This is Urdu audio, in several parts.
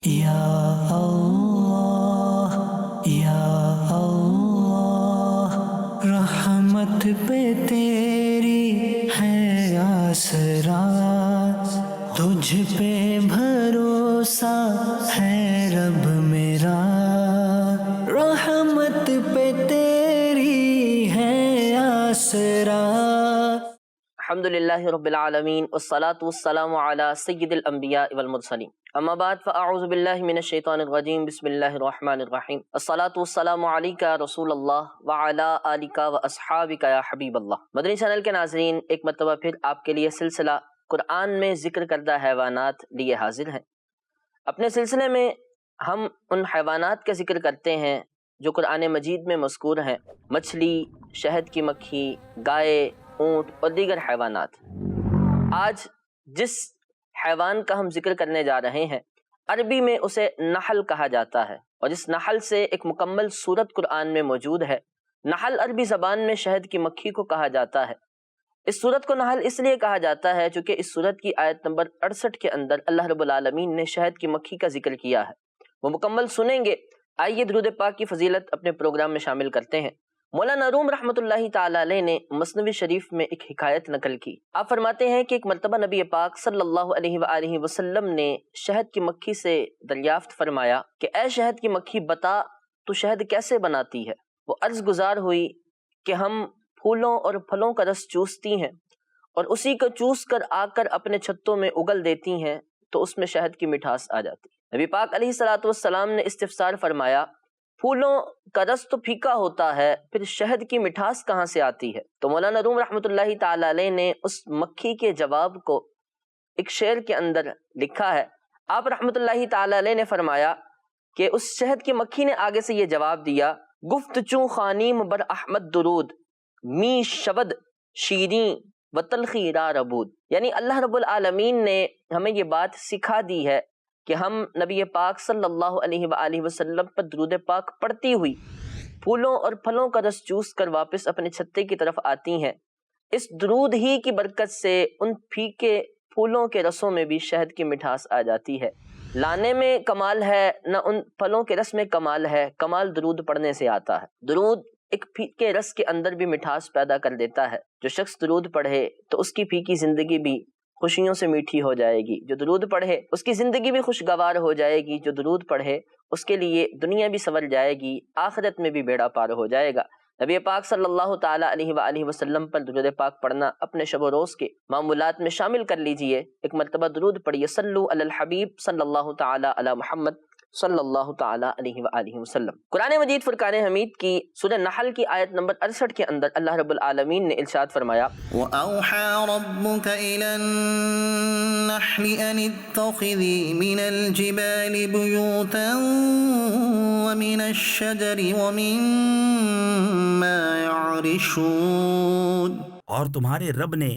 یا اللہ یا اللہ، رحمت پہ تیری ہے آسرا، تجھ پہ بھروسہ ہے رب میرا، رحمت پہ تیری ہے آسرا۔ الحمدللہ رب العالمین والصلاة والسلام علی سید الانبیاء والمرسلین، اما بعد فاعوذ باللہ من الشیطان الرجیم، بسم اللہ الرحمن الرحیم، الصلاة والسلام علیک یا رسول اللہ وعلی آلک واصحابک یا حبیب اللہ۔ مدنی چینل کے ناظرین، ایک مرتبہ پھر آپ کے لیے سلسلہ قرآن میں ذکر کردہ حیوانات لیے حاضر ہیں۔ اپنے سلسلے میں ہم ان حیوانات کا ذکر کرتے ہیں جو قرآن مجید میں مذکور ہیں، مچھلی، شہد کی مکھی، گائے، اونٹ اور دیگر حیوانات۔ آج جس حیوان کا ہم ذکر کرنے جا رہے ہیں، عربی میں اسے نحل کہا جاتا ہے، اور اس نحل سے ایک مکمل صورت قرآن میں موجود ہے۔ نحل عربی زبان میں شہد کی مکھی کو کہا جاتا ہے۔ اس صورت کو نحل اس لیے کہا جاتا ہے چونکہ اس صورت کی آیت نمبر 68 کے اندر اللہ رب العالمین نے شہد کی مکھی کا ذکر کیا ہے۔ وہ مکمل سنیں گے۔ آئیے درود پاک کی فضیلت اپنے پروگرام میں شامل کرتے ہیں۔ مولانا روم رحمۃ اللہ تعالی علیہ نے مثنوی شریف میں ایک حکایت نقل کی۔ آپ فرماتے ہیں کہ ایک مرتبہ نبی پاک صلی اللہ علیہ وآلہ وسلم نے شہد کی مکھی سے دریافت فرمایا کہ اے شہد کی مکھی، بتا تو شہد کیسے بناتی ہے؟ وہ عرض گزار ہوئی کہ ہم پھولوں اور پھلوں کا رس چوستی ہیں اور اسی کو چوس کر آ کر اپنے چھتوں میں اگل دیتی ہیں تو اس میں شہد کی مٹھاس آ جاتی ہے۔ نبی پاک علیہ الصلوۃ والسلام نے استفسار فرمایا، پھولوں کا رس تو پھیکا ہوتا ہے، پھر شہد کی مٹھاس کہاں سے آتی ہے؟ تو مولانا روم رحمۃ اللہ تعالی علیہ نے اس مکھی کے جواب کو ایک شعر کے اندر لکھا ہے۔ آپ رحمۃ اللہ تعالی علیہ نے فرمایا کہ اس شہد کی مکھی نے آگے سے یہ جواب دیا، گفت چوں خانیم بر احمد درود، می شبد شیریں و تلخی را ربود، یعنی اللہ رب العالمین نے ہمیں یہ بات سکھا دی ہے کہ ہم نبی پاک صلی اللہ علیہ وآلہ وسلم پر درود پاک پڑھتی ہوئی پھولوں اور پھلوں کا رس چوس کر واپس اپنے چھتے کی طرف آتی ہیں۔ اس درود ہی کی برکت سے ان پھیکے پھولوں کے رسوں میں بھی شہد کی مٹھاس آ جاتی ہے۔ لانے میں کمال ہے نہ ان پھلوں کے رس میں کمال ہے، کمال درود پڑھنے سے آتا ہے۔ درود ایک پھیکے رس کے اندر بھی مٹھاس پیدا کر دیتا ہے۔ جو شخص درود پڑھے تو اس کی پھیکی زندگی بھی خوشیوں سے میٹھی ہو جائے گی۔ جو درود پڑھے اس کی زندگی بھی خوشگوار ہو جائے گی۔ جو درود پڑھے اس کے لیے دنیا بھی سنور جائے گی، آخرت میں بھی بیڑا پار ہو جائے گا۔ نبی پاک صلی اللہ تعالی علیہ وآلہ وسلم پر درود پاک پڑھنا اپنے شب و روز کے معمولات میں شامل کر لیجئے۔ ایک مرتبہ درود پڑھیے، صلو علی الحبیب صلی اللہ تعالی علی محمد صلی اللہ تعالی علیہ وآلہ وسلم۔ قرآن مجید فرقان حمید کی سورہ نحل کی آیت نمبر 68 کے اندر اللہ رب العالمین نے ارشاد فرمایا، وَأَوْحَى رَبُّكَ إِلَى النَّحْلِ أَنِ اتَّخِذِي مِنَ الْجِبَالِ بُيُوتًا وَمِنَ الشَّجَرِ وَمِمَّا يَعْرِشُونَ، اور تمہارے رب نے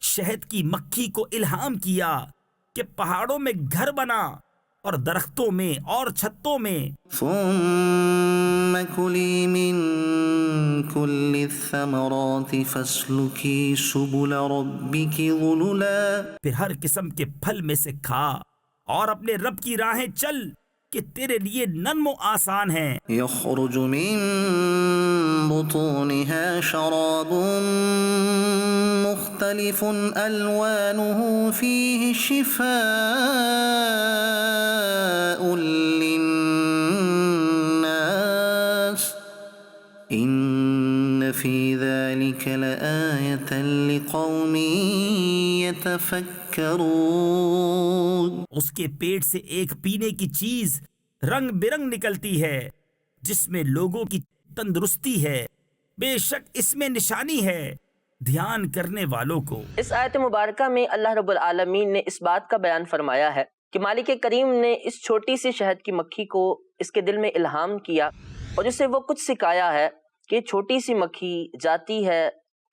شہد کی مکھی کو الہام کیا کہ پہاڑوں میں گھر بنا اور درختوں میں اور چھتوں میں، ثُمَّ كُلِي مِن كُلِّ الثَّمَرَاتِ فَاسْلُكِي سُبُلَ رَبِّكِ ذُلُلًا، پھر ہر قسم کے پھل میں سے کھا اور اپنے رب کی راہیں چل کہ تیرے لیے نرم و آسان ہیں۔ يَخْرُجُ مِن بُطُونِهَا شَرَابٌ مُخْتَلِفٌ أَلْوَانُهُ فِيهِ شِفَاءٌ لِلنَّاسِ إِنَّ فِي ذَلِكَ لَآيَةً لِقَوْمٍ يَتَفَكَّرُونَ، اس کے پیٹ سے ایک پینے کی چیز رنگ برنگ نکلتی ہے جس میں لوگوں کی تندرستی ہے، بے شک اس میں نشانی ہے دھیان کرنے والوں کو۔ اس آیت مبارکہ میں اللہ رب العالمین نے اس بات کا بیان فرمایا ہے کہ مالک کریم نے اس چھوٹی سی شہد کی مکھی کو اس کے دل میں الہام کیا اور اسے وہ کچھ سکھایا ہے کہ چھوٹی سی مکھی جاتی ہے،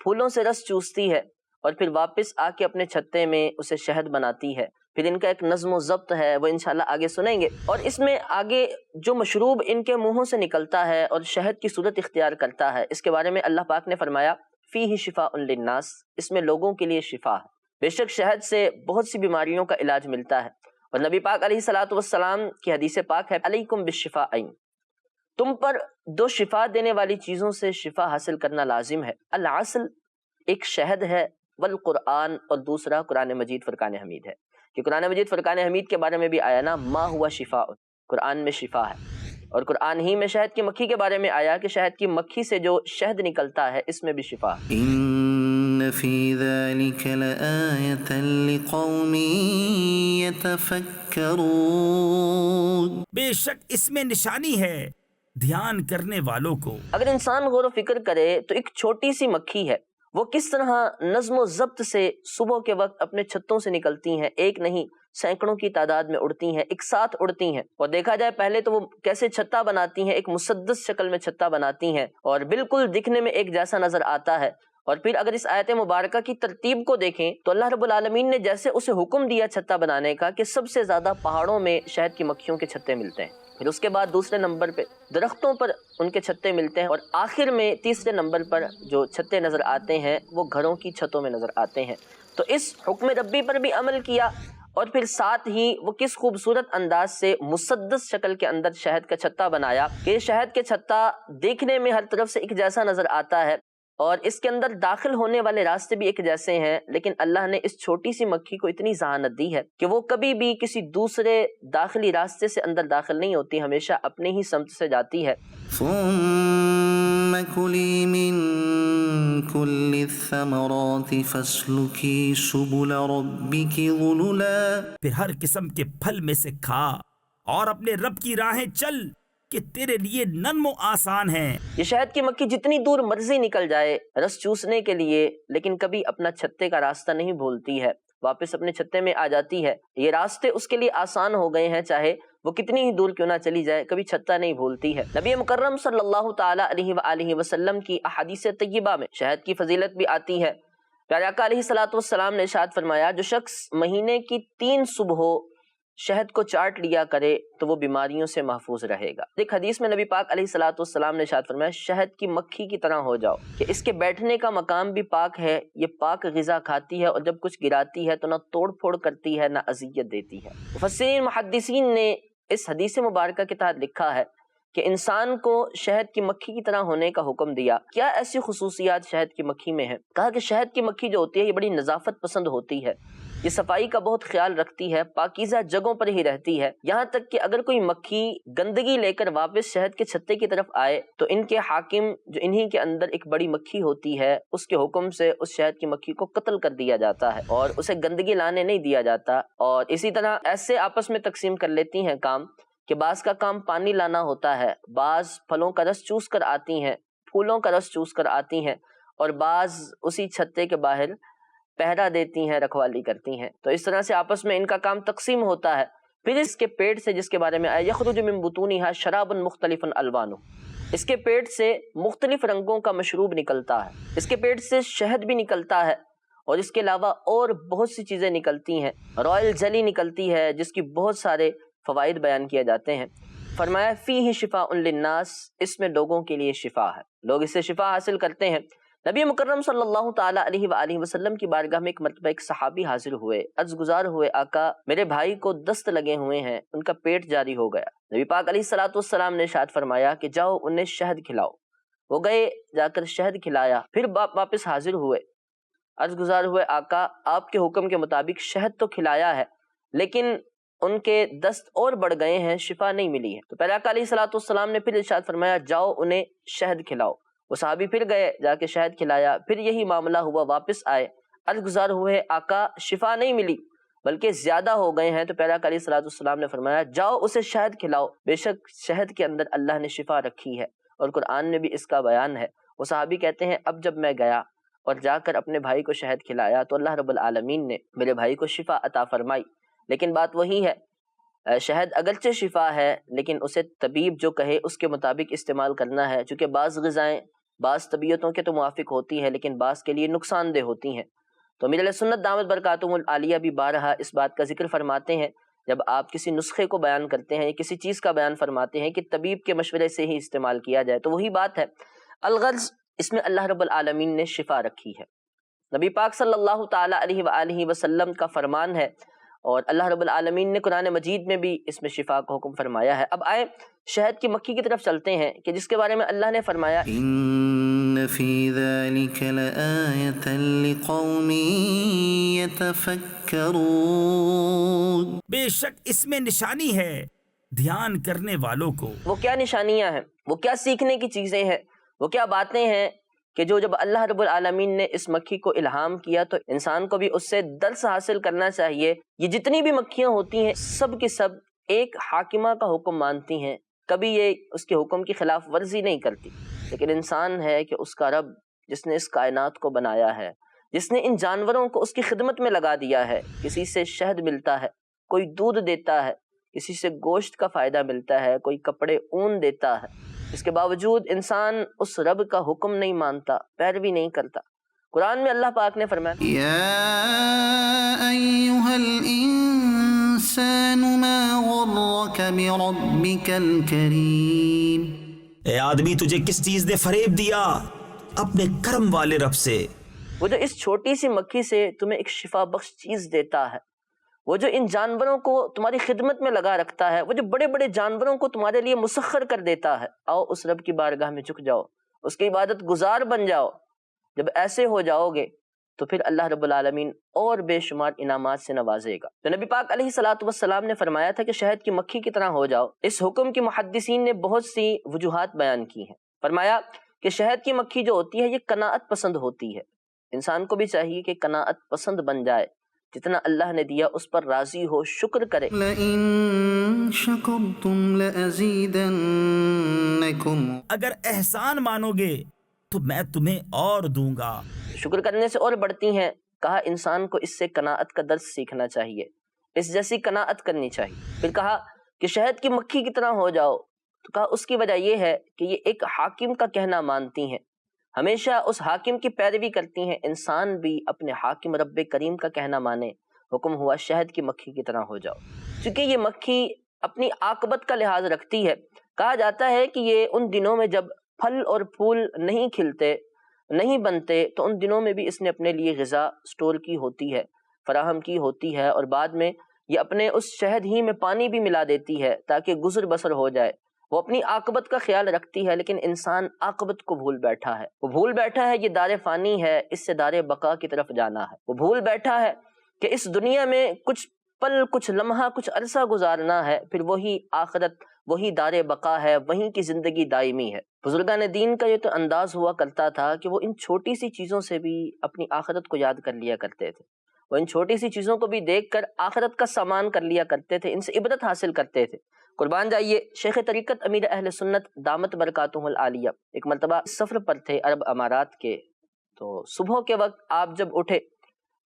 پھولوں سے رس چوستی ہے اور پھر واپس آ کے اپنے چھتے میں اسے شہد بناتی ہے۔ پھر ان کا ایک نظم و ضبط ہے، وہ انشاءاللہ آگے سنیں گے، اور اس میں آگے جو مشروب ان کے منہوں سے نکلتا ہے اور شہد کی صورت اختیار کرتا ہے، اس کے بارے میں اللہ پاک نے فرمایا، فیہ شفاء للناس، اس میں لوگوں کے لیے شفا ہے۔ بے شک شہد سے بہت سی بیماریوں کا علاج ملتا ہے، اور نبی پاک علیہ الصلوۃ والسلام کی حدیث پاک ہے علیکم بالشفاءین، تم پر دو شفا دینے والی چیزوں سے شفا حاصل کرنا لازم ہے۔ العسل ایک شہد ہے، والقرآن اور دوسرا قرآن مجید فرقان حمید ہے، کہ قرآن مجید فرقان حمید کے بارے میں بھی آیا نا، ما ہوا شفاء، قرآن میں شفا ہے، اور قرآن ہی میں شہد کی مکھی کے بارے میں آیا کہ شہد کی مکھی سے جو شہد نکلتا ہے اس میں بھی شفا ہے۔ إن في ذلك لآية لقوم يتفكرون۔ بے شک اس میں نشانی ہے دھیان کرنے والوں کو۔ اگر انسان غور و فکر کرے تو ایک چھوٹی سی مکھی ہے، وہ کس طرح نظم و ضبط سے صبح کے وقت اپنے چھتوں سے نکلتی ہیں، ایک نہیں سینکڑوں کی تعداد میں اڑتی ہیں، ایک ساتھ اڑتی ہیں، اور دیکھا جائے پہلے تو وہ کیسے چھتا بناتی ہیں، ایک مسدس شکل میں چھتا بناتی ہیں اور بالکل دکھنے میں ایک جیسا نظر آتا ہے۔ اور پھر اگر اس آیت مبارکہ کی ترتیب کو دیکھیں تو اللہ رب العالمین نے جیسے اسے حکم دیا چھتا بنانے کا کہ سب سے زیادہ پہاڑوں میں شہد کی مکھیوں کے چھتے ملتے ہیں، پھر اس کے بعد دوسرے نمبر پہ درختوں پر ان کے چھتے ملتے ہیں، اور آخر میں تیسرے نمبر پر جو چھتے نظر آتے ہیں وہ گھروں کی چھتوں میں نظر آتے ہیں۔ تو اس حکم ربی پر بھی عمل کیا، اور پھر ساتھ ہی وہ کس خوبصورت انداز سے مسدس شکل کے اندر شہد کا چھتا بنایا کہ یہ شہد کے چھتا دیکھنے میں ہر طرف سے ایک جیسا نظر آتا ہے، اور اس کے اندر داخل ہونے والے راستے بھی ایک جیسے ہیں، لیکن اللہ نے اس چھوٹی سی مکھی کو اتنی ذہانت دی ہے کہ وہ کبھی بھی کسی دوسرے داخلی راستے سے اندر داخل نہیں ہوتی، ہمیشہ اپنے ہی سمت سے جاتی ہے۔ ثم كلي من كل الثمرات فاسلكي سبل ربك ذللا۔ پھر ہر قسم کے پھل میں سے کھا اور اپنے رب کی راہیں چل کہ تیرے لیے نرم و آسان ہیں۔ یہ شہد کی مکھی جتنی دور مرضی نکل جائے رس چوسنے کے لیے، لیکن کبھی اپنا چھتے کا راستہ نہیں بھولتی ہے، واپس اپنے چھتے میں آ جاتی ہے۔ یہ راستے اس کے لیے آسان ہو گئے ہیں، چاہے وہ کتنی ہی دور کیوں نہ چلی جائے، کبھی چھتا نہیں بھولتی ہے۔ نبی مکرم صلی اللہ تعالی علیہ وآلہ وسلم کی احادیث طیبہ میں شہد کی فضیلت بھی آتی ہے۔ پیارے آقا علیہ الصلوۃ والسلام نے ارشاد فرمایا، جو شخص مہینے کی 3 صبحوں شہد کو چاٹ لیا کرے تو وہ بیماریوں سے محفوظ رہے گا۔ ایک حدیث میں نبی پاک علیہ الصلوۃ والسلام نے ارشاد فرمایا، شہد کی مکھی کی طرح ہو جاؤ کہ اس کے بیٹھنے کا مقام بھی پاک ہے، یہ پاک غذا کھاتی ہے، اور جب کچھ گراتی ہے تو نہ توڑ پھوڑ کرتی ہے نہ اذیت دیتی ہے۔ مفسرین محدثین نے اس حدیث مبارکہ کے تحت لکھا ہے کہ انسان کو شہد کی مکھی کی طرح ہونے کا حکم دیا۔ کیا ایسی خصوصیات شہد کی مکھی میں ہیں؟ کہا کہ شہد کی مکھی جو ہوتی ہے یہ بڑی نظافت پسند ہوتی ہے، یہ صفائی کا بہت خیال رکھتی ہے، پاکیزہ جگہوں پر ہی رہتی ہے، یہاں تک کہ اگر کوئی مکھی گندگی لے کر واپس شہد کے چھتے کی طرف آئے تو ان کے حاکم جو انہی کے اندر ایک بڑی مکھی ہوتی ہے اس کے حکم سے اس شہد کی مکھی کو قتل کر دیا جاتا ہے اور اسے گندگی لانے نہیں دیا جاتا۔ اور اسی طرح ایسے آپس میں تقسیم کر لیتی ہیں کام کہ بعض کا کام پانی لانا ہوتا ہے، بعض پھلوں کا رس چوس کر آتی ہیں، پھولوں کا رس چوس کر آتی ہیں، اور بعض اسی چھتے کے باہر پہرا دیتی ہیں، رکھوالی کرتی ہیں۔ تو اس طرح سے آپس میں ان کا کام تقسیم ہوتا ہے۔ پھر اس کے پیٹ سے جس کے بارے میں آیا، یخرج من بطونها شراب مختلف الوانه، اس کے پیٹ سے مختلف رنگوں کا مشروب نکلتا ہے، اس کے پیٹ سے شہد بھی نکلتا ہے، اور اس کے علاوہ اور بہت سی چیزیں نکلتی ہیں، رائل جلی نکلتی ہے جس کی بہت سارے فوائد بیان کیے جاتے ہیں۔ فرمایا فیہ شفاء للناس، اس میں لوگوں کے لیے شفا ہے، لوگ اس سے شفا حاصل کرتے ہیں۔ نبی مکرم صلی اللہ تعالی علیہ وآلہ وسلم کی بارگاہ میں ایک مرتبہ ایک صحابی حاضر ہوئے، عرض گزار ہوئے، آقا میرے بھائی کو دست لگے ہوئے ہیں، ان کا پیٹ جاری ہو گیا۔ نبی پاک علیہ الصلوۃ والسلام نے ارشاد فرمایا کہ جاؤ انہیں شہد کھلاؤ۔ وہ گئے، جا کر شہد کھلایا، پھر واپس حاضر ہوئے، عرض گزار ہوئے، آقا آپ کے حکم کے مطابق شہد تو کھلایا ہے لیکن ان کے دست اور بڑھ گئے ہیں، شفا نہیں ملی ہے۔ تو پہلے آقا علیہ الصلوۃ والسلام نے پھر ارشاد فرمایا جاؤ انہیں شہد کھلاؤ۔ وہ صحابی پھر گئے، جا کے شہد کھلایا، پھر یہی معاملہ ہوا، واپس آئے، عرض گزار ہوئے، آقا شفا نہیں ملی بلکہ زیادہ ہو گئے ہیں۔ تو پہلے آقا علیہ الصلوۃ والسلام نے فرمایا جاؤ اسے شہد کھلاؤ، بے شک شہد کے اندر اللہ نے شفا رکھی ہے، اور قرآن میں بھی اس کا بیان ہے۔ وہ صحابی کہتے ہیں اب جب میں گیا اور جا کر اپنے بھائی کو شہد کھلایا تو اللہ رب العالمین نے میرے بھائی کو شفا عطا فرمائی۔ لیکن بات وہی ہے، شہد اگرچہ شفا ہے لیکن اسے طبیب جو کہے اس کے مطابق استعمال کرنا ہے، چونکہ بعض غذائیں بعض طبیعتوں کے تو موافق ہوتی ہیں لیکن بعض کے لیے نقصان دہ ہوتی ہیں۔ تو امیر علیہ سنت دامت برکاتہم العالیہ بھی بارہا اس بات کا ذکر فرماتے ہیں جب آپ کسی نسخے کو بیان کرتے ہیں یا کسی چیز کا بیان فرماتے ہیں کہ طبیب کے مشورے سے ہی استعمال کیا جائے، تو وہی بات ہے، الغرض اس میں اللہ رب العالمین نے شفا رکھی ہے۔ نبی پاک صلی اللہ تعالی علیہ وآلہ وسلم کا فرمان ہے، اور اللہ رب العالمین نے قرآن مجید میں بھی اس میں شفا کا حکم فرمایا ہے۔ اب آئے شہد کی مکھی کی طرف چلتے ہیں کہ جس کے بارے میں اللہ نے فرمایا إن في ذلك لآية لقوم يتفكرون۔ بے شک اس میں نشانی ہے دھیان کرنے والوں کو۔ وہ کیا نشانیاں ہیں، وہ کیا سیکھنے کی چیزیں ہیں، وہ کیا باتیں ہیں کہ جب اللہ رب العالمین نے اس مکھی کو الہام کیا تو انسان کو بھی اس سے درس حاصل کرنا چاہیے۔ یہ جتنی بھی مکھیاں ہوتی ہیں سب کی سب ایک حاکمہ کا حکم مانتی ہیں، کبھی یہ اس کے حکم کی خلاف ورزی نہیں کرتی، لیکن انسان ہے کہ اس کا رب جس نے اس کائنات کو بنایا ہے، جس نے ان جانوروں کو اس کی خدمت میں لگا دیا ہے، کسی سے شہد ملتا ہے، کوئی دودھ دیتا ہے، کسی سے گوشت کا فائدہ ملتا ہے، کوئی کپڑے اون دیتا ہے، اس کے باوجود انسان اس رب کا حکم نہیں مانتا، پیروی نہیں کرتا۔ قرآن میں اللہ پاک نے فرمایا يا أيها الإنسان ما غرك بربك الكريم۔ اے آدمی تجھے کس چیز نے فریب دیا؟ اپنے کرم والے رب سے۔ وہ جو اس چھوٹی سی مکھی سے تمہیں ایک شفا بخش چیز دیتا ہے، وہ جو ان جانوروں کو تمہاری خدمت میں لگا رکھتا ہے، وہ جو بڑے بڑے جانوروں کو تمہارے لیے مسخر کر دیتا ہے، آؤ اس رب کی بارگاہ میں جھک جاؤ، اس کی عبادت گزار بن جاؤ۔ جب ایسے ہو جاؤ گے تو پھر اللہ رب العالمین اور بے شمار انعامات سے نوازے گا۔ تو نبی پاک علیہ الصلوۃ والسلام نے فرمایا تھا کہ شہد کی مکھی کی طرح ہو جاؤ۔ اس حکم کی محدثین نے بہت سی وجوہات بیان کی ہیں۔ فرمایا کہ شہد کی مکھی جو ہوتی ہے یہ قناعت پسند ہوتی ہے، انسان کو بھی چاہیے کہ قناعت پسند بن جائے، جتنا اللہ نے دیا اس پر راضی ہو، شکر کرے۔ لئن شکرتم لأزیدنکم۔ اگر احسان مانو گے تو میں تمہیں اور دوں گا۔ شکر کرنے سے اور بڑھتی ہیں۔ کہا انسان کو اس سے قناعت کا درس سیکھنا چاہیے، اس جیسی قناعت کرنی چاہیے۔ پھر کہا کہ شہد کی مکھی کی طرح ہو جاؤ، تو کہا اس کی وجہ یہ ہے کہ یہ ایک حاکم کا کہنا مانتی ہیں، ہمیشہ اس حاکم کی پیروی کرتی ہیں۔ انسان بھی اپنے حاکم رب کریم کا کہنا مانے۔ حکم ہوا شہد کی مکھی کی طرح ہو جاؤ، چونکہ یہ مکھی اپنی عاقبت کا لحاظ رکھتی ہے۔ کہا جاتا ہے کہ یہ ان دنوں میں جب پھل اور پھول نہیں کھلتے، نہیں بنتے، تو ان دنوں میں بھی اس نے اپنے لیے غذا سٹور کی ہوتی ہے، فراہم کی ہوتی ہے، اور بعد میں یہ اپنے اس شہد ہی میں پانی بھی ملا دیتی ہے تاکہ گزر بسر ہو جائے۔ وہ اپنی عاقبت کا خیال رکھتی ہے، لیکن انسان عاقبت کو بھول بیٹھا ہے۔ وہ بھول بیٹھا ہے یہ دار فانی ہے، اس سے دار بقا کی طرف جانا ہے۔ وہ بھول بیٹھا ہے کہ اس دنیا میں کچھ پل، کچھ لمحہ، کچھ عرصہ گزارنا ہے، پھر وہی آخرت، وہی دار بقا ہے، وہیں کی زندگی دائمی ہے۔ بزرگان دین کا یہ تو انداز ہوا کرتا تھا کہ وہ ان چھوٹی سی چیزوں سے بھی اپنی آخرت کو یاد کر لیا کرتے تھے، وہ ان چھوٹی سی چیزوں کو بھی دیکھ کر آخرت کا سامان کر لیا کرتے تھے، ان سے عبرت حاصل کرتے تھے۔ قربان جائیے، شیخ طریقت امیر اہل سنت دامت برکاتہ العالیہ ایک مرتبہ سفر پر تھے عرب امارات کے، تو صبح کے وقت آپ جب اٹھے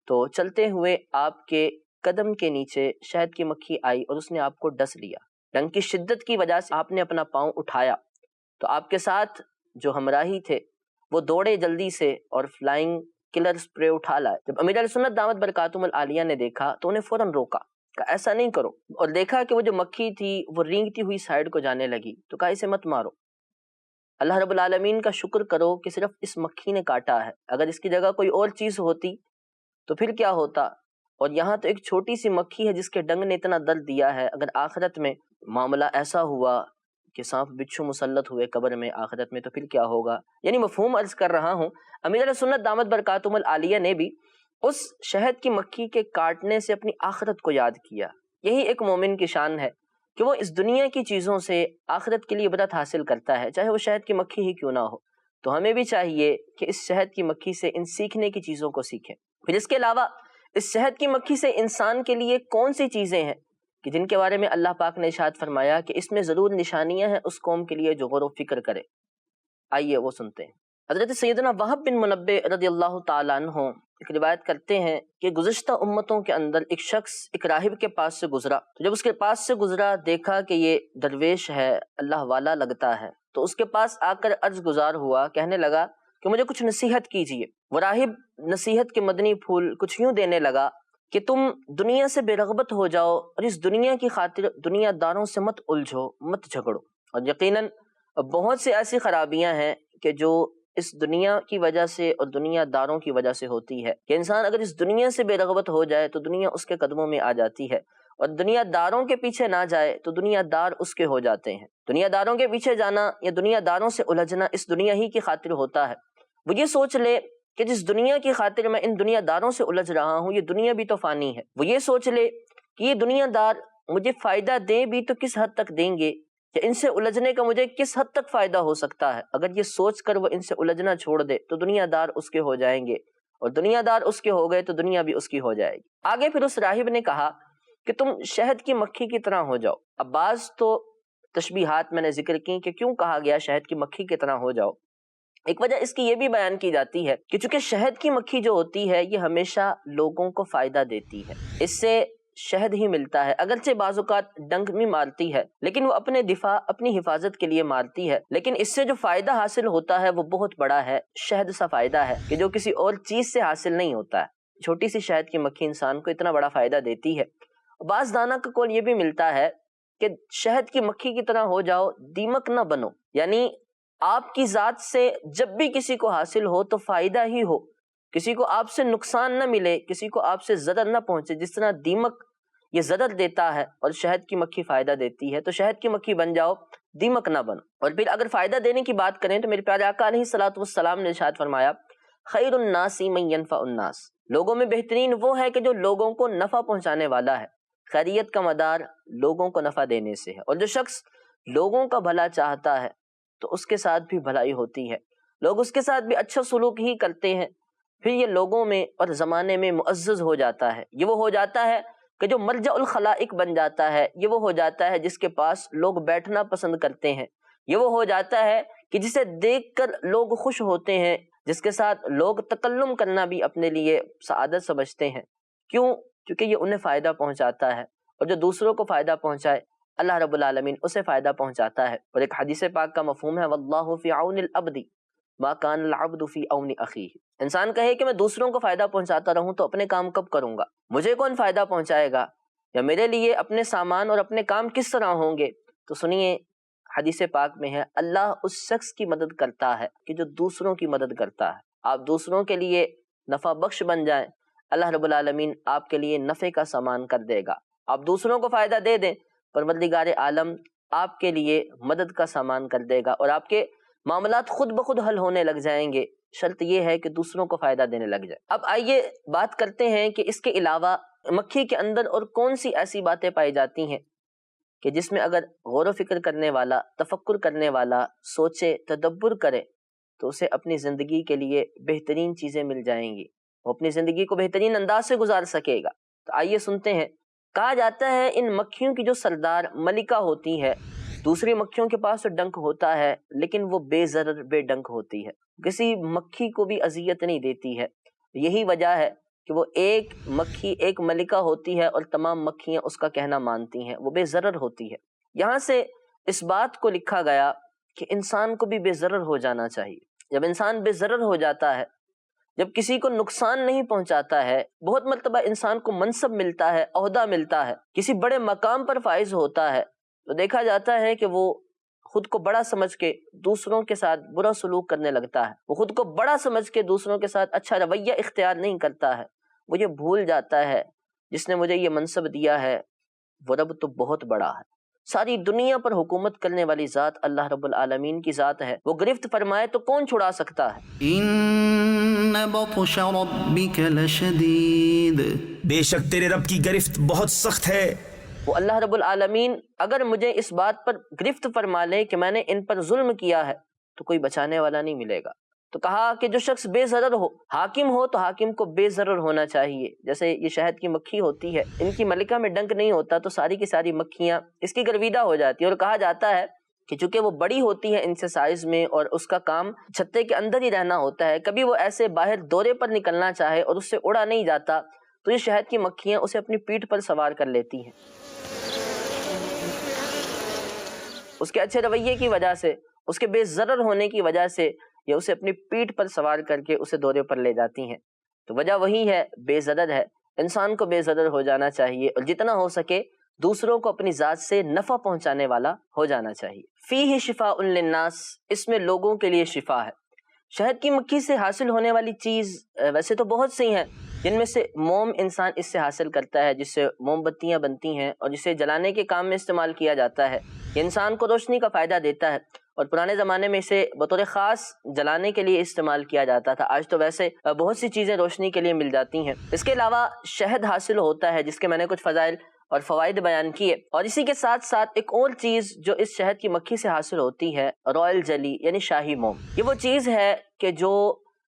تو چلتے ہوئے آپ کے قدم کے نیچے شہد کی مکھی آئی اور اس نے آپ کو ڈس لیا۔ ڈنگ کی شدت کی وجہ سے آپ نے اپنا پاؤں اٹھایا تو آپ کے ساتھ جو ہمراہی تھے وہ دوڑے جلدی سے اور فلائنگ کلر سپرے اٹھا لائے۔ جب امیر اہل سنت دامت برکاتہ العالیہ نے دیکھا تو انہیں فوراً روکا، کہا ایسا نہیں کرو، اور دیکھا کہ وہ جو مکھی تھی وہ رینگتی ہوئی سائیڈ کو جانے لگی، تو کہا اسے مت مارو، اللہ رب العالمین کا شکر کرو کہ صرف اس مکھی نے کاٹا ہے، اگر اس کی جگہ کوئی اور چیز ہوتی تو پھر کیا ہوتا؟ اور یہاں تو ایک چھوٹی سی مکھی ہے جس کے ڈنگ نے اتنا درد دیا ہے، اگر آخرت میں معاملہ ایسا ہوا کہ سانپ بچھو مسلط ہوئے قبر میں آخرت میں، تو پھر کیا ہوگا؟ یعنی مفہوم عرض کر رہا ہوں، امیر علیہ سنت دامت برکاتہ العالیہ نے بھی اس شہد کی مکھی کے کاٹنے سے اپنی آخرت کو یاد کیا۔ یہی ایک مومن کی شان ہے کہ وہ اس دنیا کی چیزوں سے آخرت کے لیے عبرت حاصل کرتا ہے، چاہے وہ شہد کی مکھی ہی کیوں نہ ہو۔ تو ہمیں بھی چاہیے کہ اس شہد کی مکھی سے ان سیکھنے کی چیزوں کو سیکھیں۔ پھر اس کے علاوہ اس شہد کی مکھی سے انسان کے لیے کون سی چیزیں ہیں کہ جن کے بارے میں اللہ پاک نے ارشاد فرمایا کہ اس میں ضرور نشانیاں ہیں اس قوم کے لیے جو غور و فکر کرے؟ آئیے وہ سنتے ہیں۔ حضرت سیدنا وہب بن منبع رضی اللہ تعالیٰ عنہ ایک روایت کرتے ہیں کہ گزشتہ امتوں کے اندر ایک شخص ایک راہب کے پاس سے گزرا، تو جب اس کے پاس سے گزرا دیکھا کہ یہ درویش ہے، اللہ والا لگتا ہے، تو اس کے پاس آ کر عرض گزار ہوا، کہنے لگا کہ مجھے کچھ نصیحت کیجیے۔ وہ راہب نصیحت کے مدنی پھول کچھ یوں دینے لگا کہ تم دنیا سے بے رغبت ہو جاؤ اور اس دنیا کی خاطر دنیا داروں سے مت الجھو، مت جھگڑو، اور یقیناً بہت سی ایسی خرابیاں ہیں کہ جو اس دنیا کی وجہ سے اور دنیا داروں کی وجہ سے ہوتی ہے کہ انسان اگر اس دنیا سے بے رغبت ہو جائے تو دنیا اس کے قدموں میں آ جاتی ہے، اور دنیا داروں کے پیچھے نہ جائے تو دنیا دار اس کے ہو جاتے ہیں۔ دنیا داروں کے پیچھے جانا یا دنیا داروں سے الجھنا اس دنیا ہی کی خاطر ہوتا ہے۔ وہ یہ سوچ لے کہ جس دنیا کی خاطر میں ان دنیا داروں سے الجھ رہا ہوں یہ دنیا بھی تو فانی ہے۔ وہ یہ سوچ لے کہ یہ دنیا دار مجھے فائدہ دیں بھی تو کس حد تک دیں گے، کہ ان سے الجھنے کا مجھے کس حد تک فائدہ ہو سکتا ہے۔ اگر یہ سوچ کر وہ ان سے الجھنا چھوڑ دے تو دنیا دار اس کے ہو جائیں گے، اور دنیا دار اس کے ہو گئے تو دنیا بھی اس کی ہو جائے گی۔ آگے پھر اس راہب نے کہا کہ تم شہد کی مکھی کی طرح ہو جاؤ۔ اب بعض تو تشبیہات میں نے ذکر کی کہ کیوں کہا گیا شہد کی مکھی کی طرح ہو جاؤ۔ ایک وجہ اس کی یہ بھی بیان کی جاتی ہے کہ چونکہ شہد کی مکھی جو ہوتی ہے یہ ہمیشہ لوگوں کو فائدہ دیتی ہے، اس سے شہد ہی ملتا ہے، اگرچہ بعض اوقات ڈنک بھی مارتی ہے لیکن وہ اپنے دفاع اپنی حفاظت کے لیے مارتی ہے، لیکن اس سے جو فائدہ حاصل ہوتا ہے وہ بہت بڑا ہے، شہد سا فائدہ ہے کہ جو کسی اور چیز سے حاصل نہیں ہوتا ہے۔ چھوٹی سی شہد کی مکھی انسان کو اتنا بڑا فائدہ دیتی ہے۔ بعض دانہ کا قول یہ بھی ملتا ہے کہ شہد کی مکھی کی طرح ہو جاؤ، دیمک نہ بنو، یعنی آپ کی ذات سے جب بھی کسی کو حاصل ہو تو فائدہ ہی ہو، کسی کو آپ سے نقصان نہ ملے، کسی کو آپ سے ضرر نہ پہنچے۔ جس طرح دیمک یہ ضرر دیتا ہے اور شہد کی مکھی فائدہ دیتی ہے، تو شہد کی مکھی بن جاؤ، دیمک نہ بنو۔ اور پھر اگر فائدہ دینے کی بات کریں تو میرے پیارے آقا علیہ الصلوۃ والسلام نے ارشاد فرمایا خیر الناس من ينفع الناس، لوگوں میں بہترین وہ ہے کہ جو لوگوں کو نفع پہنچانے والا ہے۔ خیریت کا مدار لوگوں کو نفع دینے سے ہے، اور جو شخص لوگوں کا بھلا چاہتا ہے تو اس کے ساتھ بھی بھلائی ہوتی ہے، لوگ اس کے ساتھ بھی اچھا سلوک ہی کرتے ہیں، پھر یہ لوگوں میں اور زمانے میں معزز ہو جاتا ہے۔ یہ وہ ہو جاتا ہے کہ جو مرجع الخلائق بن جاتا ہے، یہ وہ ہو جاتا ہے جس کے پاس لوگ بیٹھنا پسند کرتے ہیں، یہ وہ ہو جاتا ہے کہ جسے دیکھ کر لوگ خوش ہوتے ہیں، جس کے ساتھ لوگ تکلم کرنا بھی اپنے لیے سعادت سمجھتے ہیں۔ کیوں؟ کیونکہ یہ انہیں فائدہ پہنچاتا ہے، اور جو دوسروں کو فائدہ پہنچائے اللہ رب العالمین اسے فائدہ پہنچاتا ہے۔ اور ایک حدیث پاک کا مفہوم ہے واللہ فی عون العبد ما کان العبد فی عون اخیہ، انسان کہے کہ میں دوسروں کو فائدہ پہنچاتا رہوں تو اپنے کام کب کروں گا، مجھے کون فائدہ پہنچائے گا، یا میرے لیے اپنے سامان اور اپنے کام کس طرح ہوں گے؟ تو سنیے حدیث پاک میں ہے اللہ اس شخص کی مدد کرتا ہے کہ جو دوسروں کی مدد کرتا ہے۔ آپ دوسروں کے لیے نفع بخش بن جائیں، اللہ رب العالمین آپ کے لیے نفع کا سامان کر دے گا۔ آپ دوسروں کو فائدہ دے دیں، پروردگار عالم آپ کے لیے مدد کا سامان کر دے گا، اور آپ کے معاملات خود بخود حل ہونے لگ جائیں گے، شرط یہ ہے کہ دوسروں کو فائدہ دینے لگ جائے۔ اب آئیے بات کرتے ہیں کہ اس کے علاوہ مکھی کے اندر اور کون سی ایسی باتیں پائی جاتی ہیں کہ جس میں اگر غور و فکر کرنے والا، تفکر کرنے والا سوچے، تدبر کرے تو اسے اپنی زندگی کے لیے بہترین چیزیں مل جائیں گی، وہ اپنی زندگی کو بہترین انداز سے گزار سکے گا۔ تو آئیے سنتے ہیں۔ کہا جاتا ہے ان مکھیوں کی جو سردار ملکہ ہوتی ہے، دوسری مکھیوں کے پاس تو ڈنک ہوتا ہے لیکن وہ بے ضرر بے ڈنک ہوتی ہے، کسی مکھی کو بھی اذیت نہیں دیتی ہے۔ یہی وجہ ہے کہ وہ ایک مکھی ایک ملکہ ہوتی ہے اور تمام مکھیاں اس کا کہنا مانتی ہیں، وہ بے ضرر ہوتی ہے۔ یہاں سے اس بات کو لکھا گیا کہ انسان کو بھی بے ضرر ہو جانا چاہیے۔ جب انسان بے ضرر ہو جاتا ہے، جب کسی کو نقصان نہیں پہنچاتا ہے، بہت مرتبہ انسان کو منصب ملتا ہے، عہدہ ملتا ہے، کسی بڑے مقام پر فائز ہوتا ہے، تو دیکھا جاتا ہے کہ وہ خود کو بڑا سمجھ کے دوسروں کے ساتھ برا سلوک کرنے لگتا ہے، وہ خود کو بڑا سمجھ کے دوسروں کے ساتھ اچھا رویہ اختیار نہیں کرتا ہے۔ وہ یہ بھول جاتا ہے جس نے مجھے یہ منصب دیا ہے وہ رب تو بہت بڑا ہے، ساری دنیا پر حکومت کرنے والی ذات اللہ رب العالمین کی ذات ہے، وہ گرفت فرمائے تو کون چھڑا سکتا ہے؟ ان بطش ربک لشدید، بے شک تیرے رب کی گرفت بہت سخت ہے۔ وہ اللہ رب العالمین اگر مجھے اس بات پر گرفت فرما لے کہ میں نے ان پر ظلم کیا ہے تو کوئی بچانے والا نہیں ملے گا۔ تو کہا کہ جو شخص بے ضرر ہو، حاکم ہو تو حاکم کو بے ضرر ہونا چاہیے۔ جیسے یہ شہد کی مکھی ہوتی ہے، ان کی ملکہ میں ڈنک نہیں ہوتا تو ساری کی ساری مکھیاں اس کی گرویدہ ہو جاتی ہیں، اور کہا جاتا ہے کہ چونکہ وہ بڑی ہوتی ہے ان سے سائز میں اور اس کا کام چھتے کے اندر ہی رہنا ہوتا ہے، کبھی وہ ایسے باہر دورے پر نکلنا چاہے اور اس سے اڑا نہیں جاتا تو یہ شہد کی مکھیاں اسے اپنی پیٹھ پر سوار کر لیتی ہیں۔ اس کے اچھے رویے کی وجہ سے، اس کے بے ضرر ہونے کی وجہ سے یہ اسے اپنی پیٹھ پر سوار کر کے اسے دورے پر لے جاتی ہیں۔ تو وجہ وہی ہے، بے ضرر ہے۔ انسان کو بے ضرر ہو جانا چاہیے اور جتنا ہو سکے دوسروں کو اپنی ذات سے نفع پہنچانے والا ہو جانا چاہیے۔ فیہ شفاء للناس، اس میں لوگوں کے لیے شفا ہے۔ شہد کی مکھی سے حاصل ہونے والی چیز ویسے تو بہت سی ہیں، جن میں سے موم انسان اس سے حاصل کرتا ہے، جس سے موم بتیاں بنتی ہیں اور جسے جلانے کے کام میں استعمال کیا جاتا ہے۔ یہ انسان کو روشنی کا فائدہ دیتا ہے، اور پرانے زمانے میں اسے بطور خاص جلانے کے لیے استعمال کیا جاتا تھا۔ آج تو ویسے بہت سی چیزیں روشنی کے لیے مل جاتی ہیں۔ اس کے علاوہ شہد حاصل ہوتا ہے، جس کے میں نے کچھ فضائل اور فوائد بیان کیے، اور اسی کے ساتھ ساتھ ایک اور چیز جو اس شہد کی مکھی سے حاصل ہوتی ہے، رائل جیلی یعنی شاہی موم۔ یہ وہ چیز ہے کہ جو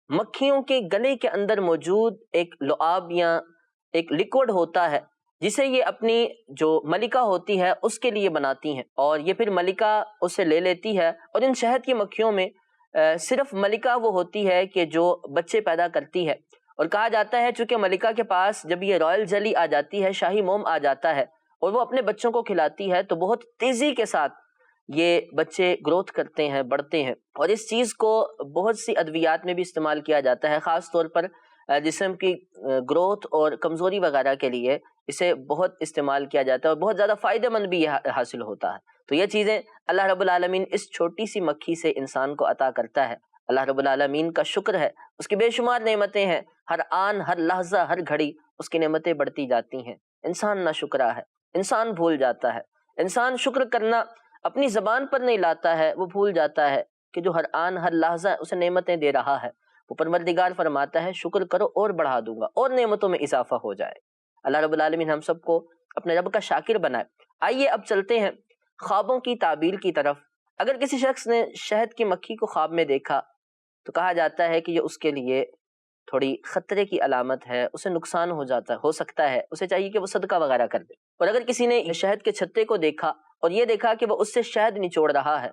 مکھیوں کے گلے کے اندر موجود ایک لعاب یا ایک لیکوڈ ہوتا ہے، جسے یہ اپنی جو ملکہ ہوتی ہے اس کے لیے بناتی ہیں، اور یہ پھر ملکہ اسے لے لیتی ہے، اور ان شہد کی مکھیوں میں صرف ملکہ وہ ہوتی ہے کہ جو بچے پیدا کرتی ہے، اور کہا جاتا ہے چونکہ ملکہ کے پاس جب یہ رائل جیلی آ جاتی ہے، شاہی موم آ جاتا ہے، اور وہ اپنے بچوں کو کھلاتی ہے، تو بہت تیزی کے ساتھ یہ بچے گروتھ کرتے ہیں، بڑھتے ہیں۔ اور اس چیز کو بہت سی ادویات میں بھی استعمال کیا جاتا ہے، خاص طور پر جسم کی گروتھ اور کمزوری وغیرہ کے لیے اسے بہت استعمال کیا جاتا ہے، اور بہت زیادہ فائدہ مند بھی یہ حاصل ہوتا ہے۔ تو یہ چیزیں اللہ رب العالمین اس چھوٹی سی مکھی سے انسان کو عطا کرتا ہے۔ اللہ رب العالمین کا شکر ہے، اس کی بے شمار نعمتیں ہیں، ہر آن، ہر لحظہ، ہر گھڑی اس کی نعمتیں بڑھتی جاتی ہیں۔ انسان ناشکرا ہے، انسان بھول جاتا ہے، انسان شکر کرنا اپنی زبان پر نہیں لاتا ہے، وہ بھول جاتا ہے کہ جو ہر آن ہر لحظہ اسے نعمتیں دے رہا ہے، وہ پروردگار فرماتا ہے شکر کرو اور بڑھا دوں گا، اور نعمتوں میں اضافہ ہو جائے۔ اللہ رب العالمین ہم سب کو اپنے رب کا شاکر بنائے۔ آئیے اب چلتے ہیں خوابوں کی تعبیر کی طرف۔ اگر کسی شخص نے شہد کی مکھی کو خواب میں دیکھا تو کہا جاتا ہے کہ یہ اس کے لیے تھوڑی خطرے کی علامت ہے، اسے نقصان ہو سکتا ہے، اسے چاہیے کہ وہ صدقہ وغیرہ کر دے۔ اور اگر کسی نے شہد کے چھتے کو دیکھا اور یہ دیکھا کہ وہ اس سے شہد نچوڑ رہا ہے،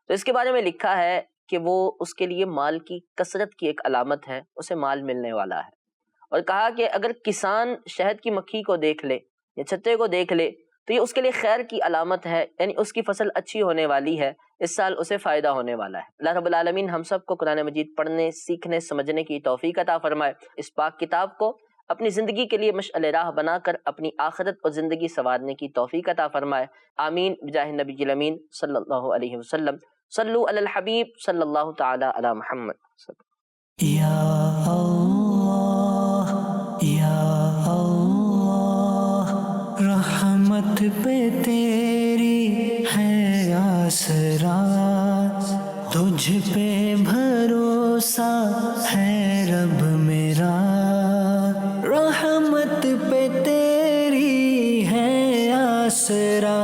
تو اس کے بارے میں لکھا ہے کہ وہ اس کے لیے مال کی کثرت کی ایک علامت ہے، اسے مال ملنے والا ہے۔ اور کہا کہ اگر کسان شہد کی مکھی کو دیکھ لے یا چھتے کو دیکھ لے تو یہ اس کے لیے خیر کی علامت ہے، یعنی اس کی فصل اچھی ہونے والی ہے، اس سال اسے فائدہ ہونے والا ہے۔ اللہ رب العالمین ہم سب کو قرآن مجید پڑھنے، سیکھنے، سمجھنے کی توفیق عطا فرمائے۔ اس پاک کتاب کو اپنی زندگی کے لیے مشعل راہ بنا کر اپنی آخرت اور زندگی سنوارنے کی توفیق عطا فرمائے۔ آمین بجاہ نبی الامین صلی اللہ علیہ وسلم۔ صلو علی الحبیب صلی اللہ تعالی علی محمد۔ یا اللہ یا اللہ، رحمت پہ تیری ہے آسرا، تجھ پہ بھروسہ ہے رب میرا، رحمت پہ تیری ہے آسرا،